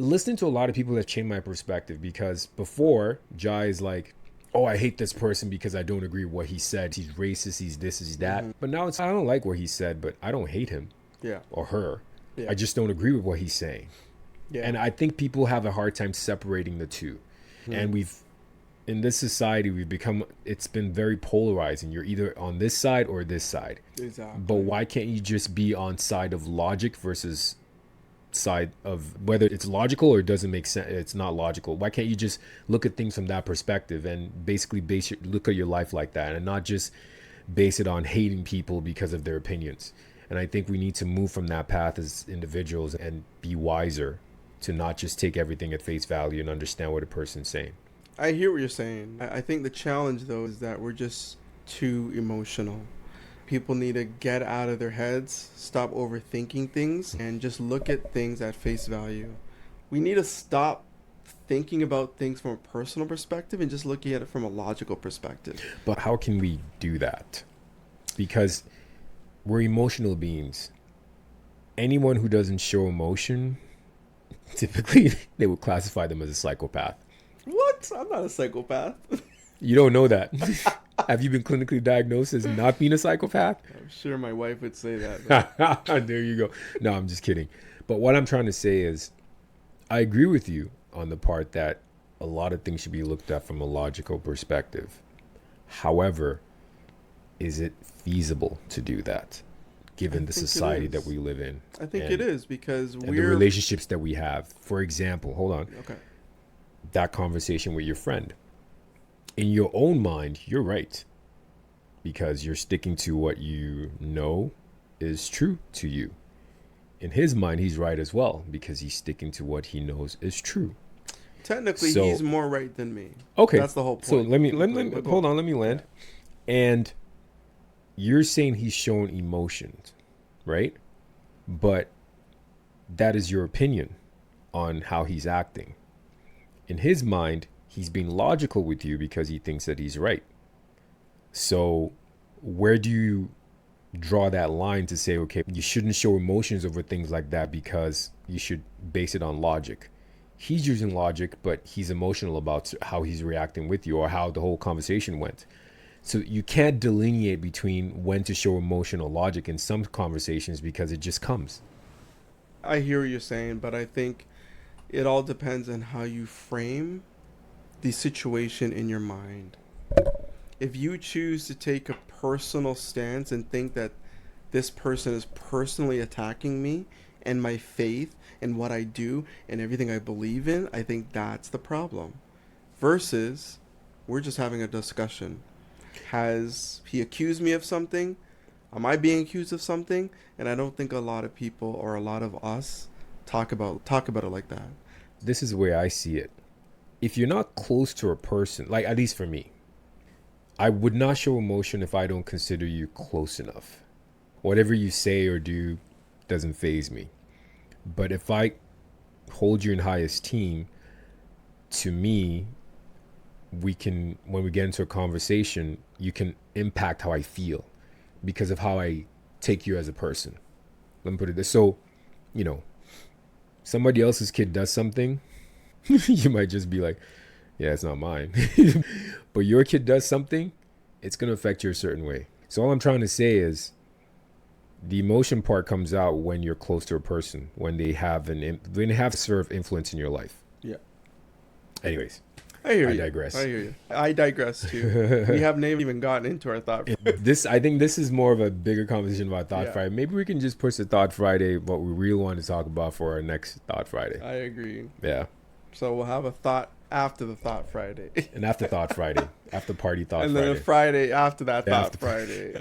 listening to a lot of people that changed my perspective, because before, Jai is like, oh, I hate this person because I don't agree with what he said. He's racist, he's this, he's that. Mm-hmm. But now it's, I don't like what he said, but I don't hate him or her. Yeah. I just don't agree with what he's saying. Yeah. And I think people have a hard time separating the two. Mm-hmm. And in this society, it's been very polarizing. You're either on this side or this side. Exactly. But why can't you just be on side of logic versus side of whether it's logical or it doesn't make sense? It's not logical. Why can't you just look at things from that perspective and basically look at your life like that, and not just base it on hating people because of their opinions? And I think we need to move from that path as individuals and be wiser to not just take everything at face value and understand what a person's saying. I hear what you're saying. I think the challenge, though, is that we're just too emotional. People need to get out of their heads, stop overthinking things, and just look at things at face value. We need to stop thinking about things from a personal perspective and just looking at it from a logical perspective. But how can we do that? Because we're emotional beings. Anyone who doesn't show emotion, typically they would classify them as a psychopath. What? I'm not a psychopath. You don't know that. Have you been clinically diagnosed as not being a psychopath? I'm sure my wife would say that. There you go. No, I'm just kidding. But what I'm trying to say is, I agree with you on the part that a lot of things should be looked at from a logical perspective. However, is it feasible to do that, given the society that we live in? I think it is, because the relationships that we have. For example, hold on. Okay. That conversation with your friend. In your own mind, you're right, because you're sticking to what you know is true to you. In his mind, he's right as well, because he's sticking to what he knows is true. Technically, he's more right than me. Okay. That's the whole point. So let me hold on, let me land. Yeah. And you're saying he's showing emotions, right? But that is your opinion on how he's acting. In his mind, he's being logical with you because he thinks that he's right. So where do you draw that line to say, okay, you shouldn't show emotions over things like that because you should base it on logic? He's using logic, but he's emotional about how he's reacting with you or how the whole conversation went. So you can't delineate between when to show emotional logic in some conversations because it just comes. I hear what you're saying, but I think it all depends on how you frame the situation in your mind. If you choose to take a personal stance and think that this person is personally attacking me and my faith and what I do and everything I believe in, I think that's the problem. Versus, we're just having a discussion. Has he accused me of something? Am I being accused of something? And I don't think a lot of people or a lot of us talk about it like that. This is the way I see it. If you're not close to a person, like at least for me, I would not show emotion if I don't consider you close enough. Whatever you say or do doesn't faze me. But if I hold you in high esteem, to me, when we get into a conversation, you can impact how I feel because of how I take you as a person. Let me put it this. So, somebody else's kid does something, you might just be like, yeah, it's not mine. But your kid does something, it's going to affect you a certain way. So all I'm trying to say is the emotion part comes out when you're close to a person, when they have a sphere of influence in your life. Yeah. Anyways. I hear you. I digress too. We haven't even gotten into our thought. I think this is more of a bigger conversation about Thought Friday. Maybe we can just push the Thought Friday, what we really want to talk about for our next Thought Friday. I agree. Yeah. So we'll have a thought after the Thought Friday. And after Thought Friday. After party Thought Friday. And then a Friday after that Thought Friday.